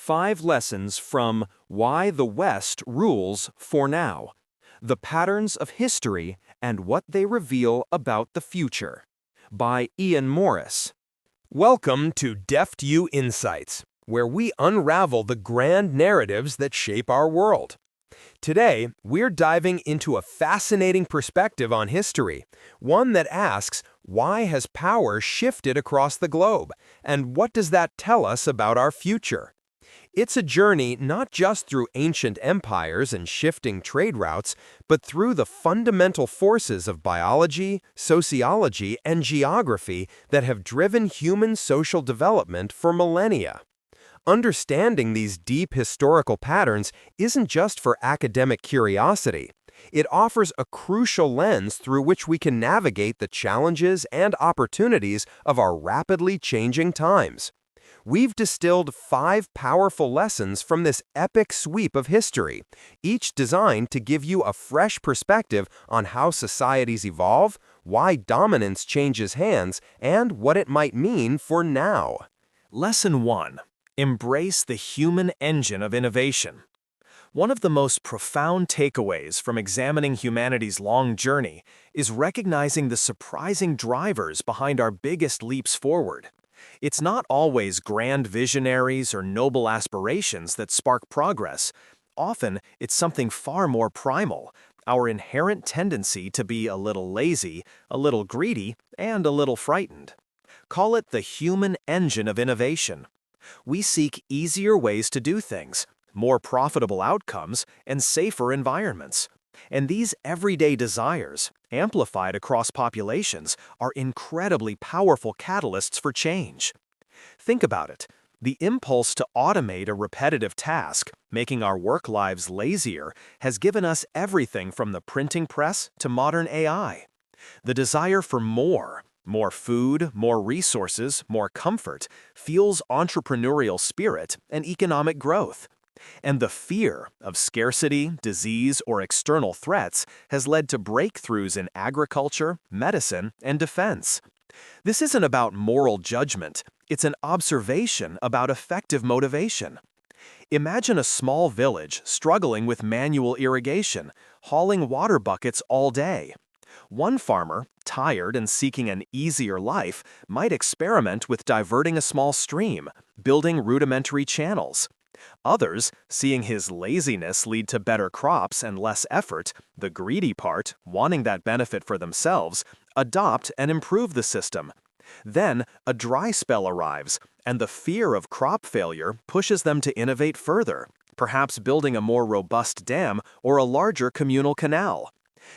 5 lessons from Why the West Rules for Now, the Patterns of History and What They Reveal About the Future, by Ian Morris. Welcome to DeftU Insights, where we unravel the grand narratives that shape our world. Today, we're diving into a fascinating perspective on history, one that asks, why has power shifted across the globe, and what does that tell us about our future? It's a journey not just through ancient empires and shifting trade routes, but through the fundamental forces of biology, sociology, and geography that have driven human social development for millennia. Understanding these deep historical patterns isn't just for academic curiosity. It offers a crucial lens through which we can navigate the challenges and opportunities of our rapidly changing times. We've distilled 5 powerful lessons from this epic sweep of history, each designed to give you a fresh perspective on how societies evolve, why dominance changes hands, and what it might mean for now. Lesson 1. Embrace the human engine of innovation. One of the most profound takeaways from examining humanity's long journey is recognizing the surprising drivers behind our biggest leaps forward. It's not always grand visionaries or noble aspirations that spark progress. Often, it's something far more primal, our inherent tendency to be a little lazy, a little greedy, and a little frightened. Call it the human engine of innovation. We seek easier ways to do things, more profitable outcomes, and safer environments. And these everyday desires, amplified across populations, are incredibly powerful catalysts for change. Think about it. The impulse to automate a repetitive task, making our work lives lazier, has given us everything from the printing press to modern AI. The desire for more food, more resources, more comfort, fuels entrepreneurial spirit and economic growth. And the fear of scarcity, disease, or external threats has led to breakthroughs in agriculture, medicine, and defense. This isn't about moral judgment, it's an observation about effective motivation. Imagine a small village struggling with manual irrigation, hauling water buckets all day. One farmer, tired and seeking an easier life, might experiment with diverting a small stream, building rudimentary channels. Others, seeing his laziness lead to better crops and less effort, the greedy part, wanting that benefit for themselves, adopt and improve the system. Then, a dry spell arrives, and the fear of crop failure pushes them to innovate further, perhaps building a more robust dam or a larger communal canal.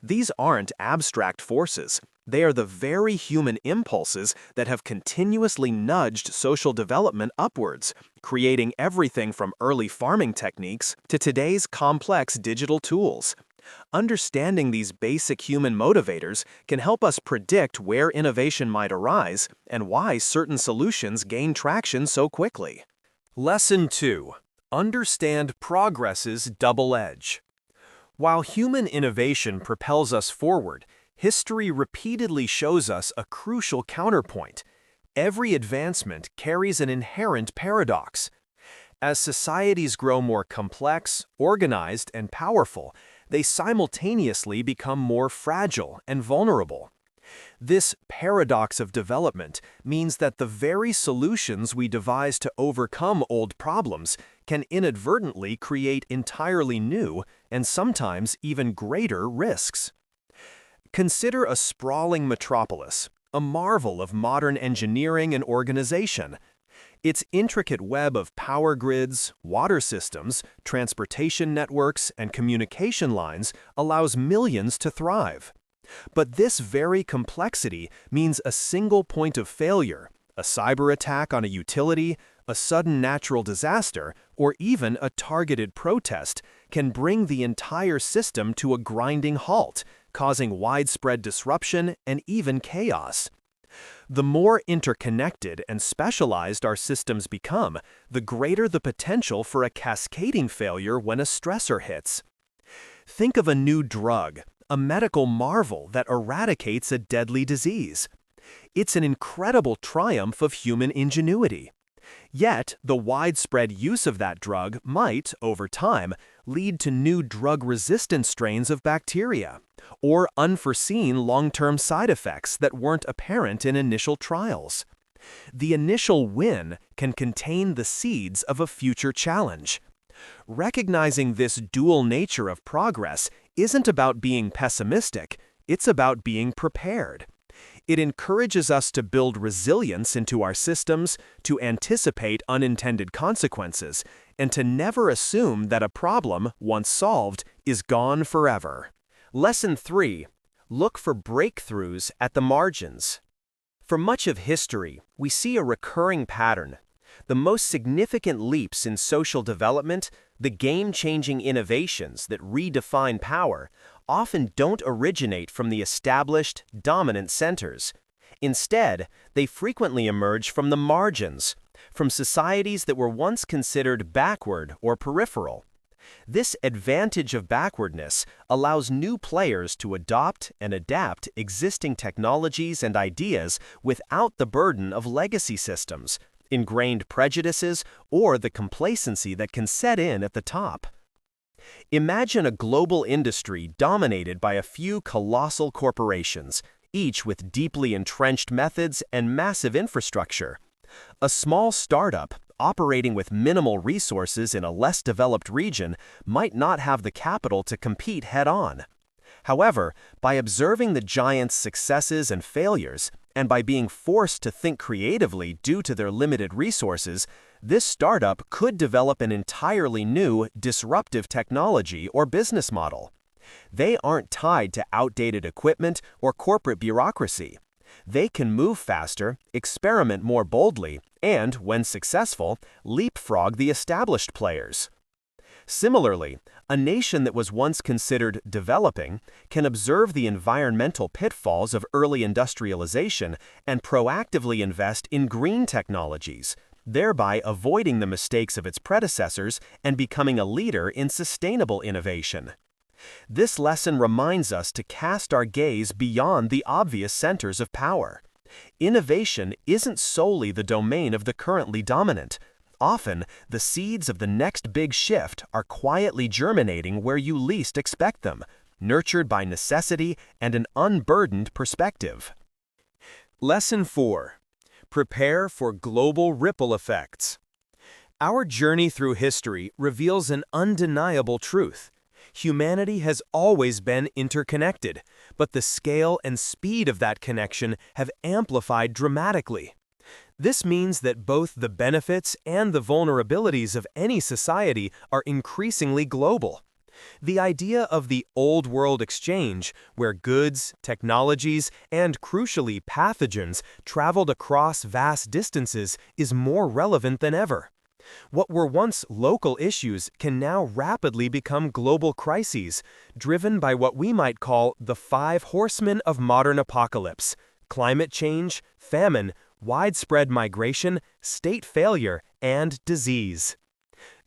These aren't abstract forces. They are the very human impulses that have continuously nudged social development upwards, creating everything from early farming techniques to today's complex digital tools. Understanding these basic human motivators can help us predict where innovation might arise and why certain solutions gain traction so quickly. Lesson 2. Understand progress's double edge. While human innovation propels us forward, history repeatedly shows us a crucial counterpoint. Every advancement carries an inherent paradox. As societies grow more complex, organized, and powerful, they simultaneously become more fragile and vulnerable. This paradox of development means that the very solutions we devise to overcome old problems can inadvertently create entirely new and sometimes even greater risks. Consider a sprawling metropolis, a marvel of modern engineering and organization. Its intricate web of power grids, water systems, transportation networks, and communication lines allows millions to thrive. But this very complexity means a single point of failure, a cyber attack on a utility, a sudden natural disaster, or even a targeted protest can bring the entire system to a grinding halt, causing widespread disruption and even chaos. The more interconnected and specialized our systems become, the greater the potential for a cascading failure when a stressor hits. Think of a new drug, a medical marvel that eradicates a deadly disease. It's an incredible triumph of human ingenuity. Yet, the widespread use of that drug might, over time, lead to new drug-resistant strains of bacteria, or unforeseen long-term side effects that weren't apparent in initial trials. The initial win can contain the seeds of a future challenge. Recognizing this dual nature of progress isn't about being pessimistic, it's about being prepared. It encourages us to build resilience into our systems, to anticipate unintended consequences, and to never assume that a problem, once solved, is gone forever. Lesson 3. Look for breakthroughs at the margins. For much of history, we see a recurring pattern. The most significant leaps in social development, the game-changing innovations that redefine power, often don't originate from the established, dominant centers. Instead, they frequently emerge from the margins, from societies that were once considered backward or peripheral. This advantage of backwardness allows new players to adopt and adapt existing technologies and ideas without the burden of legacy systems, ingrained prejudices, or the complacency that can set in at the top. Imagine a global industry dominated by a few colossal corporations, each with deeply entrenched methods and massive infrastructure. A small startup, operating with minimal resources in a less developed region, might not have the capital to compete head-on. However, by observing the giants' successes and failures, and by being forced to think creatively due to their limited resources, this startup could develop an entirely new, disruptive technology or business model. They aren't tied to outdated equipment or corporate bureaucracy. They can move faster, experiment more boldly, and, when successful, leapfrog the established players. Similarly, a nation that was once considered developing can observe the environmental pitfalls of early industrialization and proactively invest in green technologies, thereby avoiding the mistakes of its predecessors and becoming a leader in sustainable innovation. This lesson reminds us to cast our gaze beyond the obvious centers of power. Innovation isn't solely the domain of the currently dominant. Often, the seeds of the next big shift are quietly germinating where you least expect them, nurtured by necessity and an unburdened perspective. Lesson 4. Prepare for global ripple effects. Our journey through history reveals an undeniable truth. Humanity has always been interconnected, but the scale and speed of that connection have amplified dramatically. This means that both the benefits and the vulnerabilities of any society are increasingly global. The idea of the Old World exchange, where goods, technologies, and crucially pathogens traveled across vast distances, is more relevant than ever. What were once local issues can now rapidly become global crises, driven by what we might call the 5 horsemen of modern apocalypse: climate change, famine, widespread migration, state failure, and disease.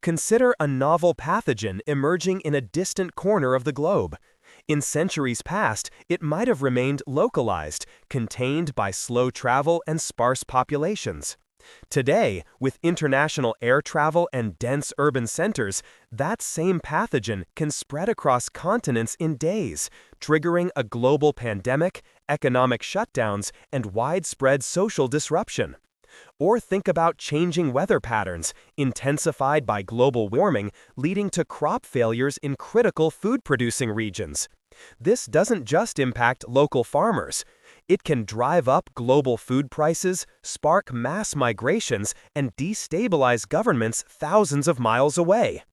Consider a novel pathogen emerging in a distant corner of the globe. In centuries past, it might have remained localized, contained by slow travel and sparse populations. Today, with international air travel and dense urban centers, that same pathogen can spread across continents in days, triggering a global pandemic, economic shutdowns, and widespread social disruption. Or think about changing weather patterns, intensified by global warming, leading to crop failures in critical food-producing regions. This doesn't just impact local farmers. It can drive up global food prices, spark mass migrations, and destabilize governments thousands of miles away.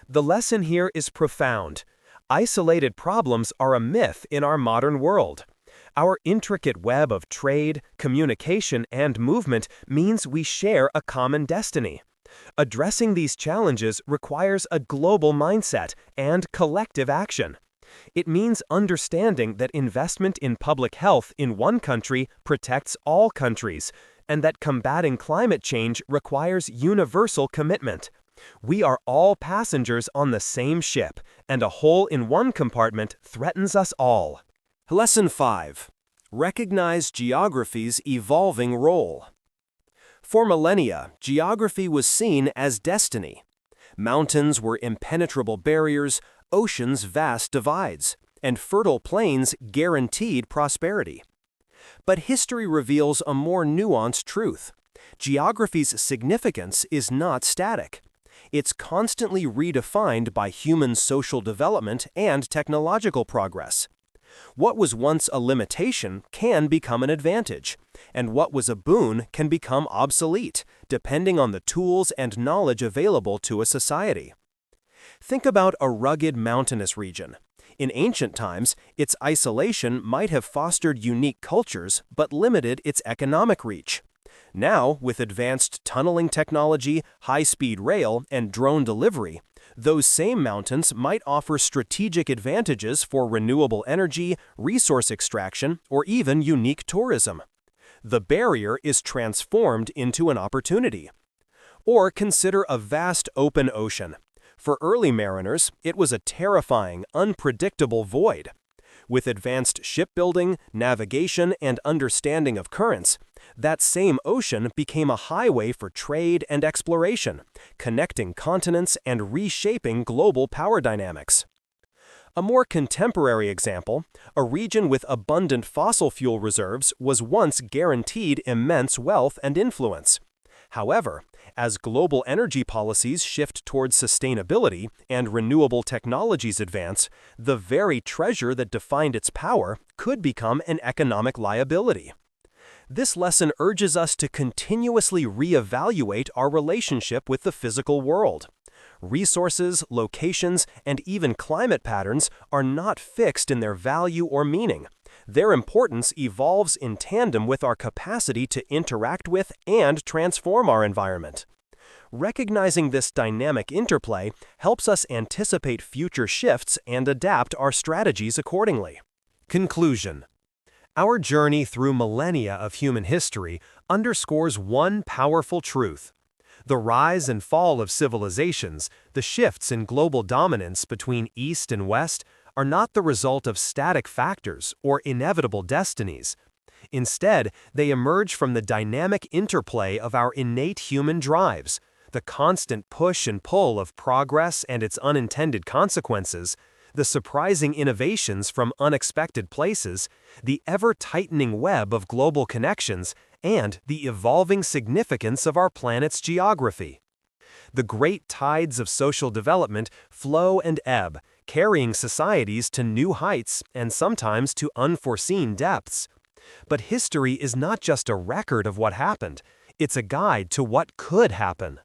The lesson here is profound. Isolated problems are a myth in our modern world. Our intricate web of trade, communication, and movement means we share a common destiny. Addressing these challenges requires a global mindset and collective action. It means understanding that investment in public health in one country protects all countries, and that combating climate change requires universal commitment. We are all passengers on the same ship, and a hole in one compartment threatens us all. Lesson 5. Recognize geography's evolving role. For millennia, geography was seen as destiny. Mountains were impenetrable barriers, oceans vast divides, and fertile plains guaranteed prosperity. But history reveals a more nuanced truth. Geography's significance is not static. It's constantly redefined by human social development and technological progress. What was once a limitation can become an advantage, and what was a boon can become obsolete, depending on the tools and knowledge available to a society. Think about a rugged mountainous region. In ancient times, its isolation might have fostered unique cultures but limited its economic reach. Now, with advanced tunneling technology, high-speed rail, and drone delivery, those same mountains might offer strategic advantages for renewable energy, resource extraction, or even unique tourism. The barrier is transformed into an opportunity. Or consider a vast open ocean. For early mariners, it was a terrifying, unpredictable void. With advanced shipbuilding, navigation, and understanding of currents, that same ocean became a highway for trade and exploration, connecting continents and reshaping global power dynamics. A more contemporary example, a region with abundant fossil fuel reserves was once guaranteed immense wealth and influence. However, as global energy policies shift towards sustainability and renewable technologies advance, the very treasure that defined its power could become an economic liability. This lesson urges us to continuously reevaluate our relationship with the physical world. Resources, locations, and even climate patterns are not fixed in their value or meaning. Their importance evolves in tandem with our capacity to interact with and transform our environment. Recognizing this dynamic interplay helps us anticipate future shifts and adapt our strategies accordingly. Conclusion. Our journey through millennia of human history underscores one powerful truth. The rise and fall of civilizations, the shifts in global dominance between East and West, are not the result of static factors or inevitable destinies. Instead, they emerge from the dynamic interplay of our innate human drives, the constant push and pull of progress and its unintended consequences, the surprising innovations from unexpected places, the ever-tightening web of global connections, and the evolving significance of our planet's geography. The great tides of social development flow and ebb, carrying societies to new heights and sometimes to unforeseen depths. But history is not just a record of what happened, it's a guide to what could happen.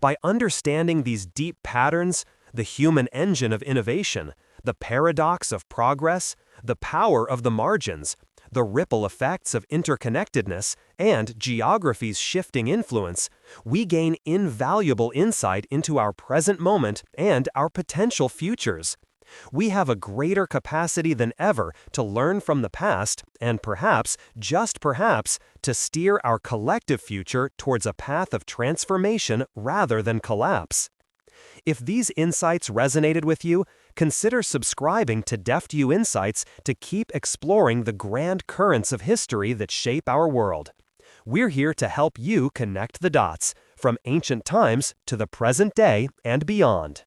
By understanding these deep patterns, the human engine of innovation, the paradox of progress, the power of the margins, the ripple effects of interconnectedness, and geography's shifting influence, we gain invaluable insight into our present moment and our potential futures. We have a greater capacity than ever to learn from the past and perhaps, just perhaps, to steer our collective future towards a path of transformation rather than collapse. If these insights resonated with you, consider subscribing to DeftU Insights to keep exploring the grand currents of history that shape our world. We're here to help you connect the dots, from ancient times to the present day and beyond.